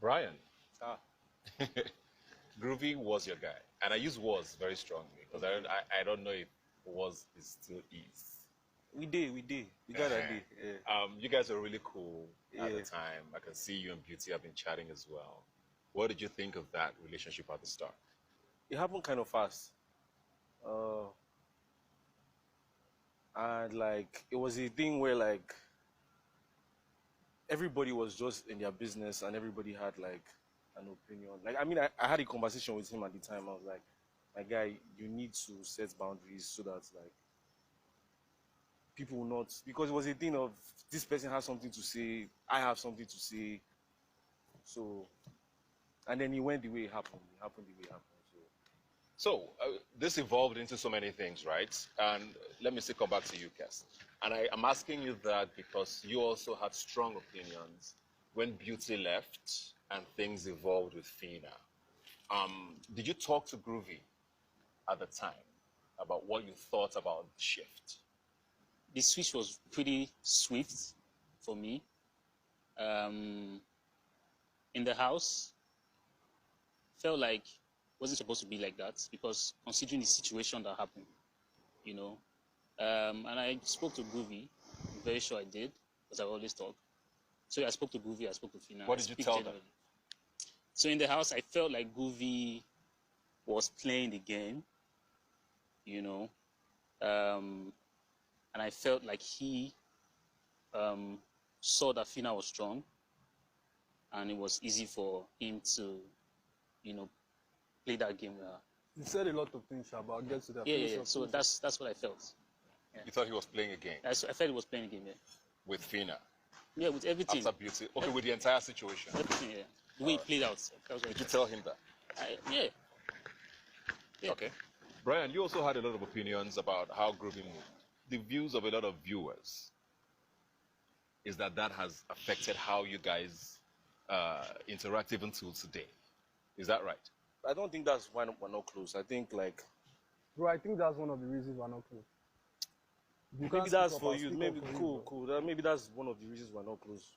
Brian, Ah, Groovy was your guy, and I use was very strongly because I don't know if was is still is. we got that day. Yeah. You guys are really cool at the Yeah. time. I can see you and Beauty have been chatting as well. What did you think of that relationship at the start? It happened kind of fast. Uh, and like it was a thing where like everybody was just in their business and everybody had like an opinion. Like I mean, I had a conversation with him at the time. I was like, my guy, you need to set boundaries so that like people will not, because it was a thing of this person has something to say, I have something to say. So and then it went the way it happened. It happened the way it happened. So So this evolved into so many things, right? And let me still come back to you, Kes. And I'm asking you that because you also had strong opinions when Beauty left and things evolved with phyna. Did you talk to Groovy at the time about what you thought about the shift? The switch was pretty swift for me. Um, in the house, felt like wasn't supposed to be like that because considering the situation that happened, you know. And I spoke to Groovy. I'm very sure I did because I always talk. So I spoke to Groovy, I spoke to phyna. What did you tell them? So in the house, I felt like Groovy was playing the game, you know. And I felt like he saw that phyna was strong and it was easy for him to, you know, play that game with her. You said a lot of things about get to that. Yeah. So that's what I felt. Yeah. You thought he was playing a game I felt he was playing a game, yeah. with phyna Yeah, with everything. after Beauty? Okay, with the entire situation. Everything, yeah. The way it played out. That was what Did you I tell him that? yeah. Yeah. Okay. Brian, you also had a lot of opinions about how Groovy moved. The views of a lot of viewers is that that has affected how you guys interact even till today. Is that right? I don't think that's why we're not close. I think like Bro, I think that's one of the reasons we're not close. You maybe can't that's speak up, for I'll you. speak Maybe up for you, cool, bro. cool. Maybe that's one of the reasons we're not close.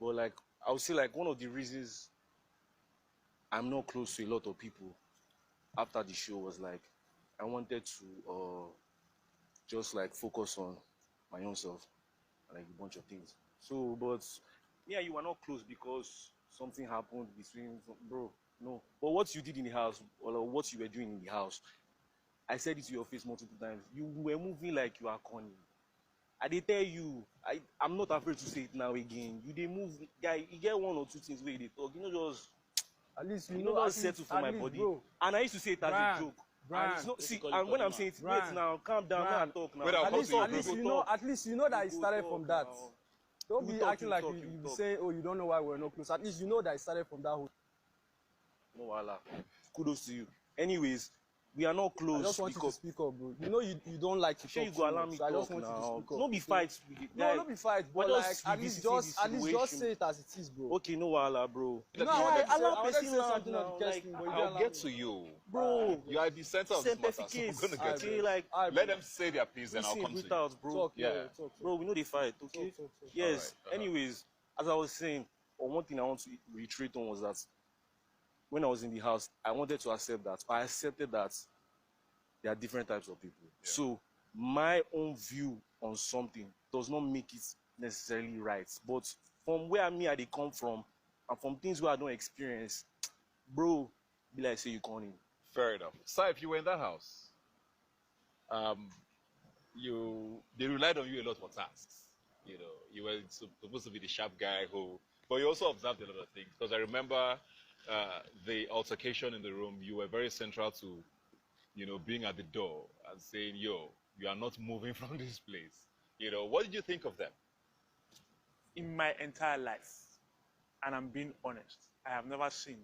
But like I would say like one of the reasons I'm not close to a lot of people after the show was like I wanted to just like focus on my own self and like a bunch of things. So but yeah, you were not close because something happened between bro. No. But what you did in the house or what you were doing in the house, I said it to your face multiple times. You were moving like you are corny. I did tell you, I'm not afraid to say it now again. You dey move, guy. You get one or two things where you dey talk. You know, just At least you know, just settle for my body. bro. And I used to say it as a Brian, joke. Brian, And it's not, see, call it and when I'm Kodima. saying it, Brian, wait now, calm down, Brian, now talk now. Wait, I'll At come least, to you, at least Groovy. you know, at least you know that it You started go from talk that. now. Don't You be talk, acting you like talk, you you be talk. saying, oh, you don't know why we're not close. At least you know that it started from that whole. No wahala. Kudos to you. Anyways, we are not I close just want you to because speak up, bro. You know you don't like to sure talk you go too allow much, me so I talk just want you to now. speak up. No be okay? fight. No, no be fight, but we're like just at least revisiting the at least just say it as it is, bro. Okay, no wahala, bro. No, I wanted to say- I allow wanted to person say land something on now, the like, casting, but you I'll didn't allow get me. to you. Bro, You are at the center of this matter, so I'm Semplificate. going to get to Okay, you. like Let them say their piece, then I'll listen, come to breathe you. out, bro. Talk, Yeah. talk. Bro, we know they fight, okay? Talk. Yes. All right, Anyways, as I was saying, or one thing I want to reiterate on was that when I was in the house, I wanted to accept that. I accepted that there are different types of people. Yeah. So my own view on something does not make it necessarily right. But from where I they come from, and from things where I don't experience, bro, be like say you calling in. Fair enough. So if you were in that house, um, they relied on you a lot for tasks. You know, you were supposed to be the sharp guy but you also observed a lot of things. Because I remember the altercation in the room. You were very central to, being at the door and saying, "Yo, you are not moving from this place." What did you think of them? In my entire life, and I'm being honest, I have never seen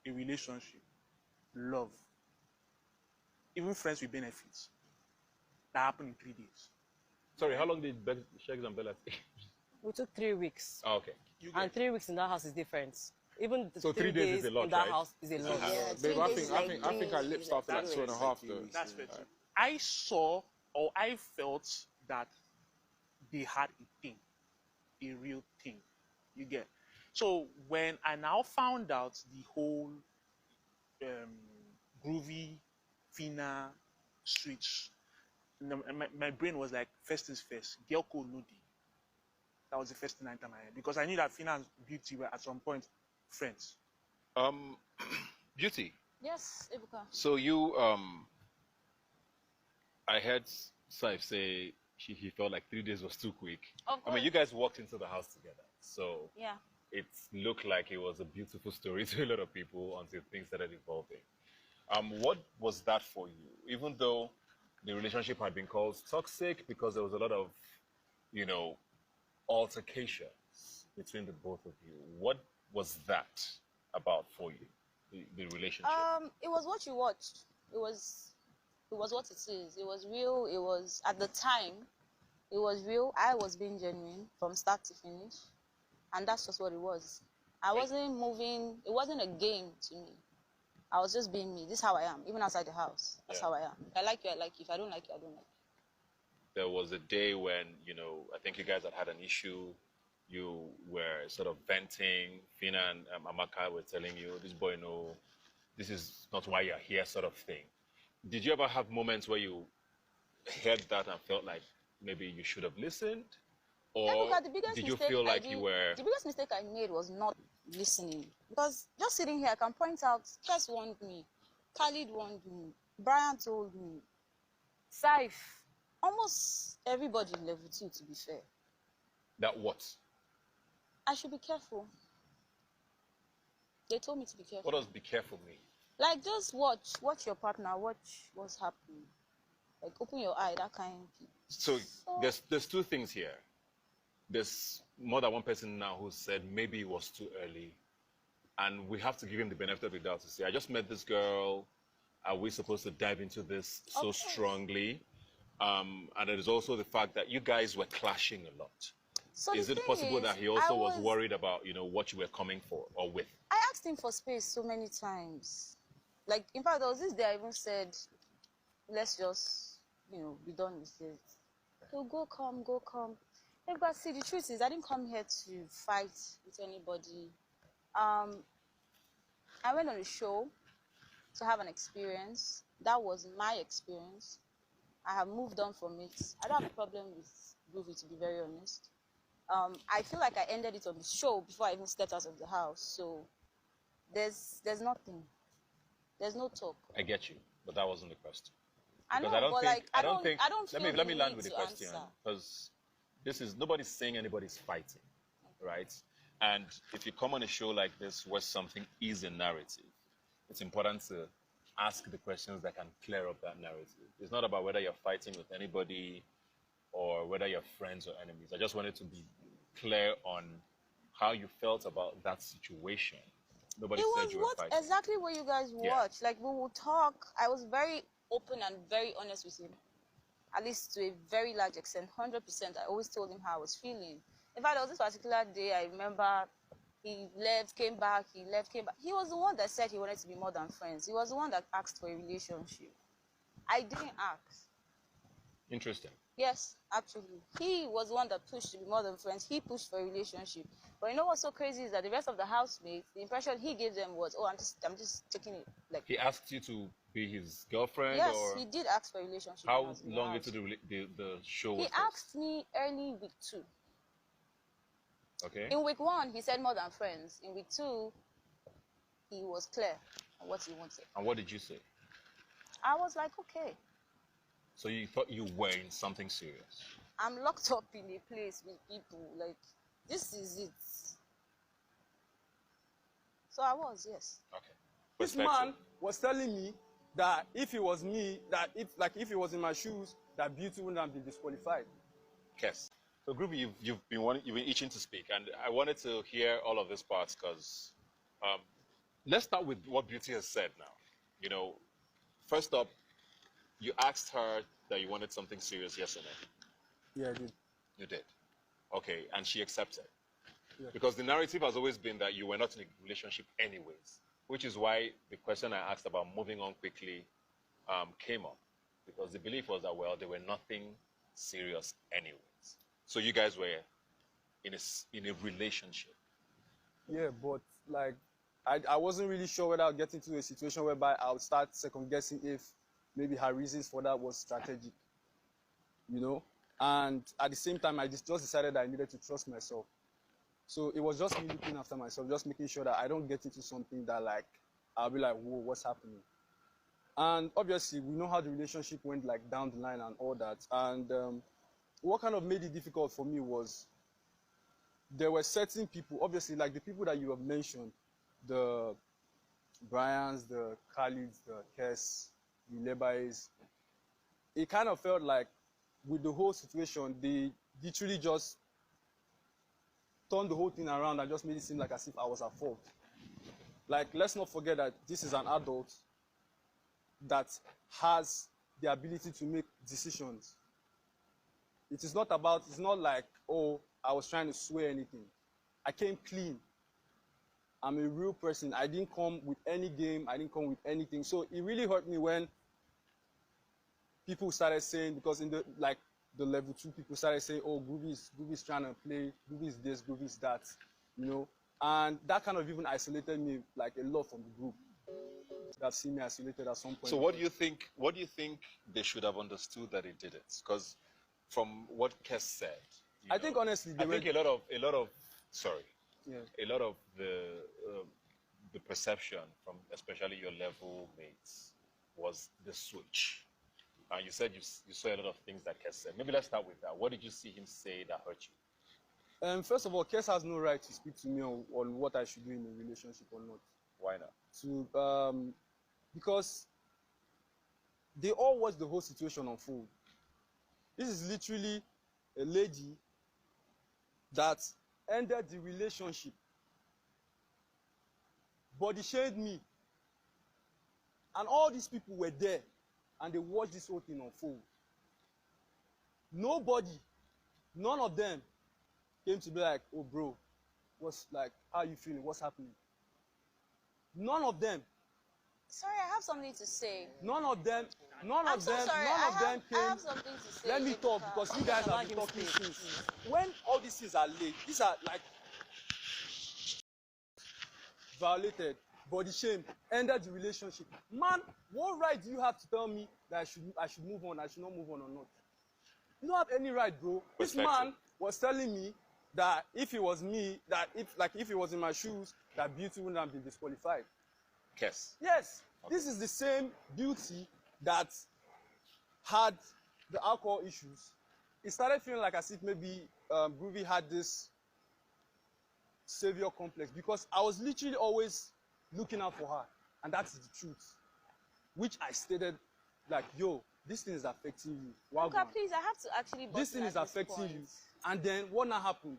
a relationship, love, even friends with benefits that happen in 3 days. Sorry, how long did Shakes and Bella take? We took 3 weeks. Oh, okay. And 3 weeks in that house is different. Even the So 3 days is a lot, in that right? house is a lot. Yeah, Babe, 3 days is I think I lip stopped for like that's 2.5 though. That's very true. I saw or I felt that they had a thing, a real thing. You get. So when I now found out the whole groovy, phyna switch, my brain was like, first things first, girl code no dey. That was the first thing I entered my head because I knew that phyna and beauty were at some point friends. Beauty. Yes, Ebuka. So you I heard Saif say he felt like 3 days was too quick. Of I mean, you guys walked into the house together, so Yeah. it looked like it was a beautiful story to a lot of people until things started evolving. What was that for you? Even though the relationship had been called toxic because there was a lot of, altercations between the both of you. What was that about for you, the relationship? It was what you watched. It was what it is. It was real. It was at the time. It was real. I was being genuine from start to finish, and that's just what it was. I wasn't moving. It wasn't a game to me. I was just being me. This is how I am, even outside the house. That's how I am. If I like you, I like you. If I don't like you, I don't like you. There was a day when, I think you guys had an issue. You were sort of venting. Phyna and Amaka were telling you, this boy, no, this is not why you're here, sort of thing. Did you ever have moments where you heard that and felt like maybe you should have listened? Or did you feel like you were... The biggest mistake I made was not listening. Because just sitting here, I can point out, Kes warned me, Khalid warned me, Brian told me, Saif, almost everybody in level 2, to be fair. That what? I should be careful. They told me to be careful. What does be careful mean? Like, just watch your partner, watch what's happening. Like, open your eye, that kind of thing. So there's two things here. There's more than one person now who said maybe it was too early. And we have to give him the benefit of the doubt to say, I just met this girl. Are we supposed to dive into this so strongly? And there's also the fact that you guys were clashing a lot. So is it possible that he also was worried about, what you were coming for or with? I asked him for space so many times. Like, in fact, there was this day I even said, let's just, be done with it. So go come. But see, the truth is, I didn't come here to fight with anybody. I went on a show to have an experience. That was my experience. I have moved on from it. I don't have a problem with groovy, to be very honest. I feel like I ended it on the show before I even stepped out of the house. So there's nothing. There's no talk. I get you, but that wasn't the question. I know, I don't think. feel Let me the land need with the to question, because nobody's saying anybody's fighting, right? And if you come on a show like this where something is a narrative, it's important to ask the questions that can clear up that narrative. It's not about whether you're fighting with anybody or whether you're friends or enemies. I just wanted to be clear on how you felt about that situation. Nobody said you were fighting. It was exactly what you guys watch. Like, we will talk. I was very open and very honest with him, at least to a very large extent, 100%. I always told him how I was feeling. In fact, there was this particular day, I remember he left, came back, he left, came back. He was the one that said he wanted to be more than friends. He was the one that asked for a relationship. I didn't ask. Interesting. Yes, actually. He was the one that pushed to be more than friends. He pushed for a relationship. But you know what's so crazy is that the rest of the housemates, the impression he gave them was, oh, I'm just taking it. Like, he asked you to be his girlfriend? Yes, or he did ask for a relationship. How long into the show was He asked me early week 2. Okay. In week 1, he said more than friends. In week 2, he was clear on what he wanted. And what did you say? I was like, okay. So you thought you were in something serious? I'm locked up in a place with people. Like, this is it. So I was, yes. Okay. This man was telling me that if it was me, if it was in my shoes, that beauty wouldn't have been disqualified. Yes. So, Groovy, you've been itching to speak, and I wanted to hear all of this parts because let's start with what Beauty has said now. First up, you asked her that you wanted something serious, yes or no? Yeah, I did. You did. Okay, and she accepted. Yeah. Because the narrative has always been that you were not in a relationship anyways, which is why the question I asked about moving on quickly came up. Because the belief was that, well, they were nothing serious anyways. So you guys were in a relationship. Yeah, but like, I wasn't really sure whether I'll get into a situation whereby I would start second guessing if maybe her reasons for that was strategic, you know? And at the same time, I just decided that I needed to trust myself. So it was just me looking after myself, just making sure that I don't get into something that like, I'll be like, whoa, what's happening? And obviously, we know how the relationship went like down the line and all that. And what kind of made it difficult for me was there were certain people, obviously, like the people that you have mentioned, the Bryans, the Khalids, the Kes, the Lebais, it kind of felt like with the whole situation, they literally just turned the whole thing around and just made it seem like as if I was at fault. Like, let's not forget that this is an adult that has the ability to make decisions. It's not like, oh, I was trying to swear anything. I came clean. I'm a real person. I didn't come with any game. I didn't come with anything. So it really hurt me when people started saying, because in the level 2 people started saying, oh, Groovy's trying to play, Groovy's this, Groovy's that, you know. And that kind of even isolated me like a lot from the group. That seen me isolated at some point. So what do you think they should have understood that he did it? Because from what Kes said, I think honestly, a lot of yeah. a lot of the perception from especially your level mates was the switch. And you said you saw a lot of things that Kes said. Maybe let's start with that. What did you see him say that hurt you? First of all, Kes has no right to speak to me on what I should do in a relationship or not. Why not? Because they all watched the whole situation unfold. This is literally a lady that ended the relationship, body shamed me, and all these people were there, and they watched this whole thing unfold. Nobody, none of them came to be like, oh bro, what's like, how are you feeling, what's happening? None of them. Sorry, I have something to say. None of them came. I have something to say. Let me talk, because you guys have been talking since. When all these things are laid, these are like violated, body shame, ended the relationship. Man, what right do you have to tell me that I should move on, I should not move on or not? You don't have any right, bro. This man was telling me that if it was me, that if it was in my shoes, that Beauty wouldn't have been disqualified. Kes. Yes, okay. This is the same Beauty that had the alcohol issues. It started feeling like as if maybe Groovy had this savior complex, because I was literally always looking out for her, and that's the truth, which I stated like, yo, this thing is affecting you. Wow, Luka, please, I have to actually. This thing is affecting you, and then what now happened?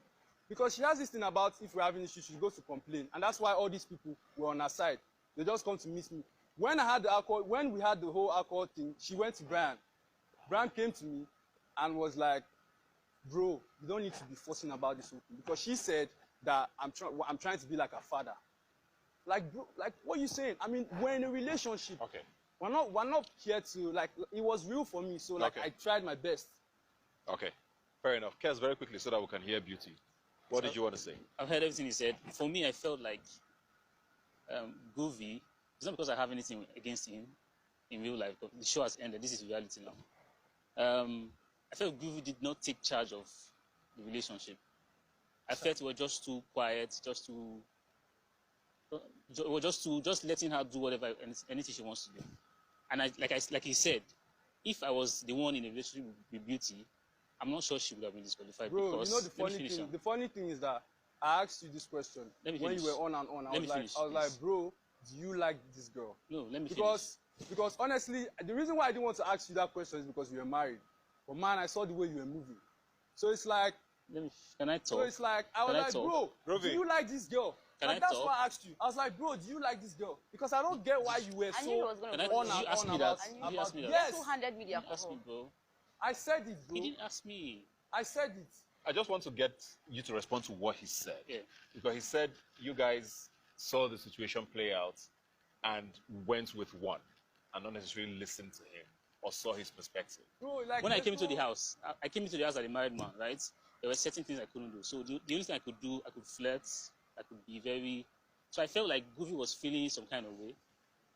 Because she has this thing about if we're having issues, she goes to complain, and that's why all these people were on her side. They just come to meet me. When we had the whole alcohol thing, she went to Brian. Brian came to me and was like, bro, you don't need to be forcing about this whole thing, because she said that I'm trying to be like her father. Like, bro, like, what are you saying? I mean, we're in a relationship. Okay. We're not here to, like, it was real for me, so like, okay. I tried my best. Okay, fair enough. Kes, very quickly, so that we can hear Beauty. What did you want to say? I've heard everything he said. For me, I felt like Groovy, it's not because I have anything against him in real life, but the show has ended. This is reality now. I felt Groovy did not take charge of the relationship. I felt we were just too quiet, just letting her do whatever, anything she wants to do. And like he said, if I was the one in a relationship with Beauty, I'm not sure she would have been disqualified. Bro, because, you know the funny thing is that I asked you this question when you were on and on. I was like, bro, do you like this girl? No, let me finish. Because honestly, the reason why I didn't want to ask you that question is because you were married. But man, I saw the way you were moving. So it's like, can I talk? So it's like, I was like, bro, do you like this girl? That's why I asked you. I was like, bro, do you like this girl? Because I don't get why you were so on and on about it. Yes. 200 million. Ask me, bro. I said it, bro. He didn't ask me. I said it. I just want to get you to respond to what he said. Yeah. Because he said you guys saw the situation play out and went with one and not necessarily listened to him or saw his perspective. Bro, like when I came into the house, I came into the house as a married man, right? There were certain things I couldn't do. So the only thing I could do, I could flirt, that could be very. So I felt like Groovy was feeling some kind of way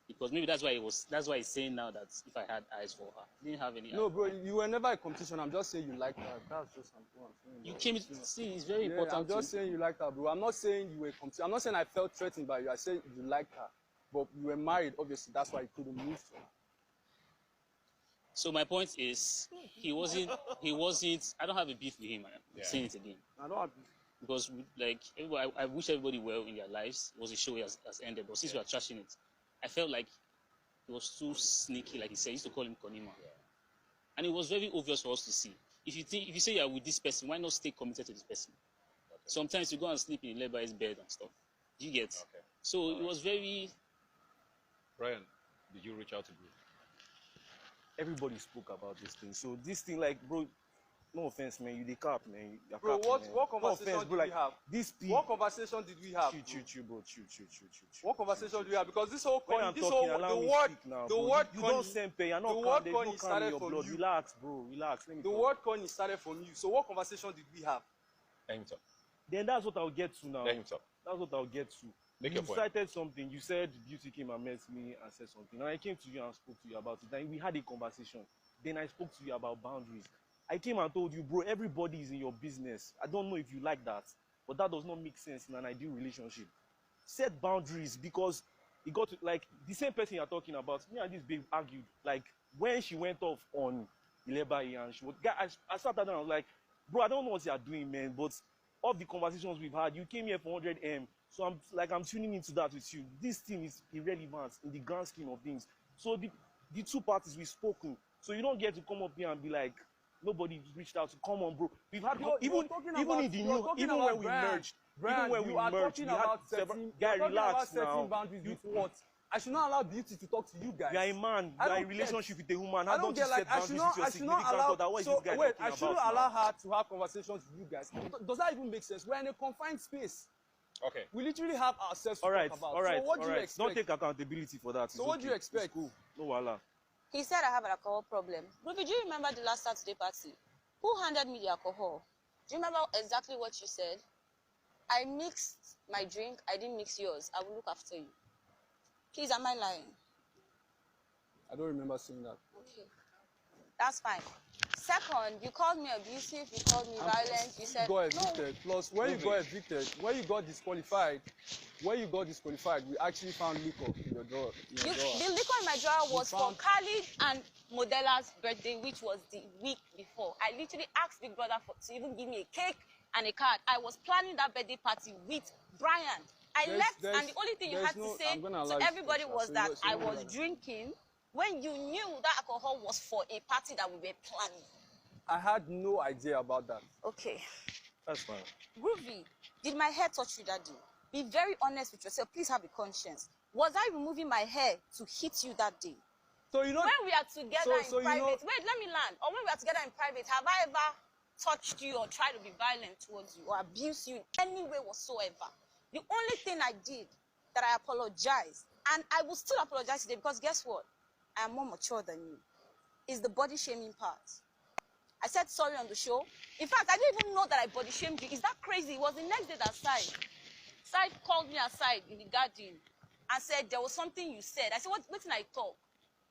because maybe that's why he's saying now that if I had eyes for her, he didn't have any. No, eyes bro, for her. you were never a competition. I'm just saying you like her. That's just what I'm saying. You bro. came see, it's very Yeah, important. I'm just saying you like her, bro. I'm not saying you were competition. I'm not saying I felt threatened by you. I said you liked her, but you were married. Obviously, that's why you couldn't move to her. So my point is, he wasn't. I don't have a beef with him. I'm saying it again. I don't have. Because like I wish everybody well in their lives. It was a show has ended, but since we are trashing it, I felt like it was too sneaky. Like he said, he used to call him Konima, and it was very obvious for us to see. If you say you are with this person, why not stay committed to this person? Okay. Sometimes you go and sleep in a lady's bed and stuff. Do you get? Okay. So it was very. Brian, did you reach out to Groove? Everybody spoke about this thing. So this thing, like, bro, no offense, man, you the cap, man. Bro, what man. conversation no offense, bro, did we have? This thing. What conversation did we have? Chill, bro. What conversation did we have? Because this whole When I'm this talking, whole allow me the word speak now, the bro. word you don't send pay. You're not the calm. word There's Connie no calm in started your from blood. you. Relax, bro. Relax. Let me The talk. word Connie started from you. So what conversation did we have? Let him talk. Then that's what I'll get to now. Let him talk. That's what I'll get to. Make You your point. cited something. You said Beauty came and met me and said something. And I came to you and spoke to you about it. And we had a conversation. Then I spoke to you about boundaries. I came and told you, bro, everybody is in your business. I don't know if you like that, but that does not make sense in an ideal relationship. Set boundaries, because it got to, like, the same person you're talking about, me and this babe argued. Like, when she went off on Ilebai and she was, I sat down and I was like, bro, I don't know what you're doing, man, but of the conversations we've had, you came here for 100M, so I'm tuning into that with you. This thing is irrelevant in the grand scheme of things. So the two parties we've spoken, so you don't get to come up here and be like, nobody reached out to come on, bro. We've had even in the new, even when we merged, Brian, even when we you are merged, talking we had about several. setting, Guy, you're talking about relax setting now. boundaries with what? I should not allow Beauty to talk to you guys. You are a man. You are in a relationship with a woman. How don't you set boundaries with your significant other? What is this guy talking I about shouldn't now? allow her to have conversations with you guys. Does that even make sense? We're in a confined space. Okay. We literally have ourselves to All right, talk about. all right, So what all do you right. expect? Don't take accountability for that. So what do you expect? It's cool. No wala. He said I have an alcohol problem. Ruby, do you remember the last Saturday party? Who handed me the alcohol? Do you remember exactly what you said? I mixed my drink. I didn't mix yours. I will look after you. Please, am I lying? I don't remember saying that. Okay. That's fine. Second, you called me abusive. You called me violent. You said, got evicted. Plus, when you got evicted, when you got disqualified, we actually found liquor in your drawer. The liquor in my drawer was for Khalid and Modela's birthday, which was the week before. I literally asked Big Brother to even give me a cake and a card. I was planning that birthday party with Brian. I left, and the only thing you had to say to everybody was that I was drinking when you knew that alcohol was for a party that we were planning. I had no idea about that. Okay. That's fine. Groovy, did my hair touch you that day? Be very honest with yourself. Please have a conscience. Was I removing my hair to hit you that day? So you know, when we are together in private, wait, let me land. Or when we are together in private, have I ever touched you or tried to be violent towards you or abuse you in any way whatsoever? The only thing I did that I apologized, and I will still apologize today, because guess what? I am more mature than you, is the body shaming part. I said sorry on the show. In fact, I didn't even know that I body shamed you. Is that crazy? It was the next day that Side called me aside in the garden and said there was something you said. I said, what did I talk?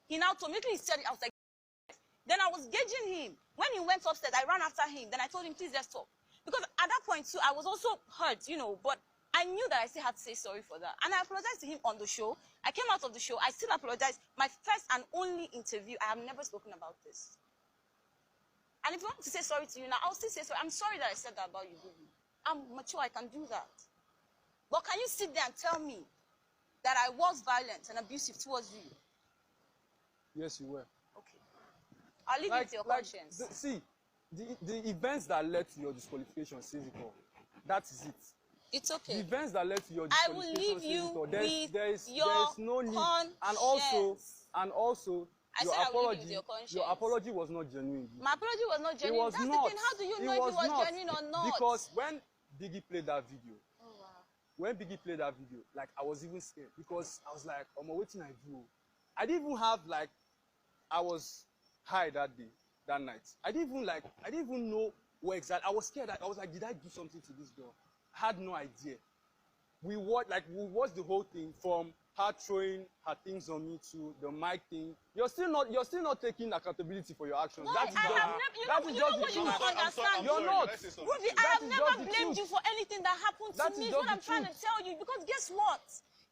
He now told me, he said it. I was like, then I was gauging him. When he went upstairs, I ran after him. Then I told him, please, let's talk. Because at that point, too, I was also hurt, you know, but I knew that I still had to say sorry for that. And I apologized to him on the show. I came out of the show. I still apologized. My first and only interview, I have never spoken about this. And if you want to say sorry to you now, I'll still say sorry. I'm sorry that I said that about you, baby. I'm mature. I can do that. But can you sit there and tell me that I was violent and abusive towards you? Yes, you were. Okay. I'll leave it to your conscience. The events that led to your disqualification says it all. That is it. It's okay. The events that led to your I will disqualification leave you with there's no need. conscience. And also, I said I will leave you with your conscience. Your apology was not genuine. My apology was not genuine. It was That's not. the thing. How do you know if it was genuine or not? Because when Biggie played that video, oh, wow. when Biggie played that video, like, I was even scared, because I was like, oh my, what did I do? I didn't even have, like, I was high that day, that night. I didn't even know where exactly. I was scared. I was like, did I do something to this girl? I had no idea. we watched the whole thing from her throwing her things on me to the mic thing. You're still not taking accountability for your actions. No, That is I just have never. You know what you don't understand. You're not. Groovy, I That have is never just the blamed truth. you for anything that happened That to is me. Is just what I'm the trying to truth. tell you. Because guess what?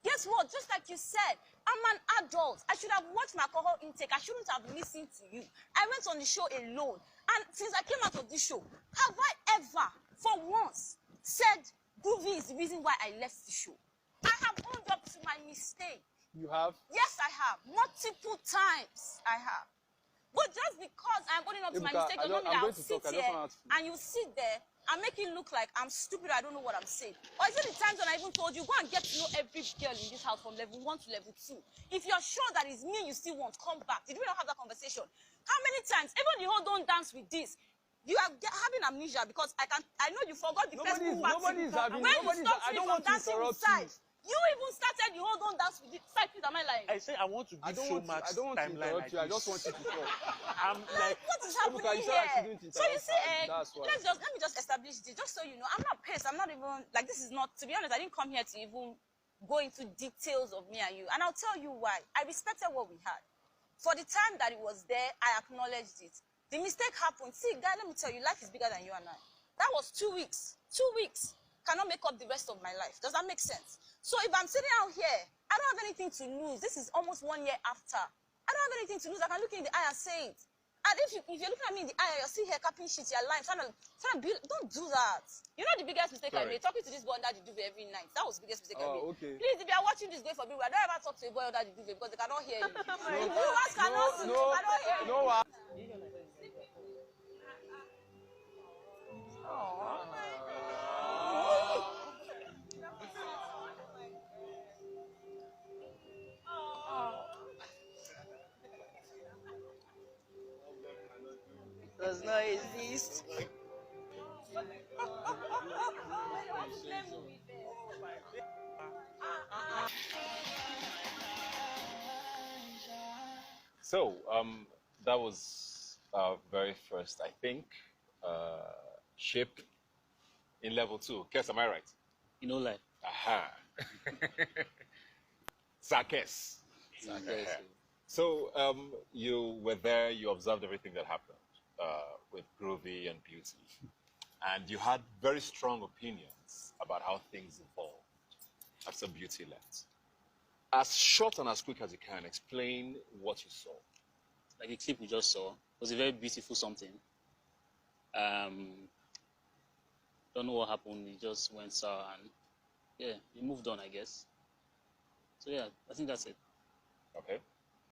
Guess what? Just like you said, I'm an adult. I should have watched my alcohol intake. I shouldn't have listened to you. I went on the show alone. And since I came out of this show, have I ever, for once, said Groovy is the reason why I left the show? I have owned up to my mistake. You have? Yes, I have. Multiple times I have. But just because I'm owning up to my Ebuka, mistake does not mean I'm I'll going to sit talk. I just here want to and you sit there and make it look like I'm stupid, I don't know what I'm saying. Or is it the times when I even told you, go and get to know every girl in this house from level 1 to level 2. If you're sure that it's me you still want, come back. Did we not have that conversation? How many times, even the whole don't dance with this, you are having amnesia because I know you forgot the first move. Nobody's having. When you stopped I me don't from want to dancing with interrupt you. Sai, you even started the whole don't dance with this. Sai, please, am I lying? I say I want to give so much I don't want to timeline interrupt like you. I this. just want you to talk. I'm like, What is Ebuka, happening you said I here? shouldn't So you interrupt see, her, that's why. let me just establish this, just so you know. I'm not pissed. I'm not even like this is not. To be honest, I didn't come here to even go into details of me and you. And I'll tell you why. I respected what we had. For the time that it was there, I acknowledged it. The mistake happened. See, guy, let me tell you, life is bigger than you and I. That was 2 weeks. 2 weeks cannot make up the rest of my life. Does that make sense? So if I'm sitting out here, I don't have anything to lose. This is almost 1 year after. I don't have anything to lose. I can look in the eye and say it. And if you're looking at me in the eye, you're still here capping shit, you're lying, trying to build. Don't do that. You know the biggest mistake I made? Talking to this boy under the duvet every night. That was the biggest mistake I made. Okay. Please, if you are watching this going for me, I don't ever talk to a boy under the duvet because they cannot hear you. The viewers cannot see you, they cannot hear you. No, Does not exist. So, that was our very first, I think, ship in level 2. Guess, am I right? You know, like, Aha. Sarkes. yes, So, you were there, you observed everything that happened with Groovy and Beauty. And you had very strong opinions about how things evolved after Beauty left. As short and as quick as you can, explain what you saw. like the clip we just saw was a very beautiful something. Don't know what happened. It just went sour and yeah, he moved on, I guess. So yeah, I think that's it. Okay.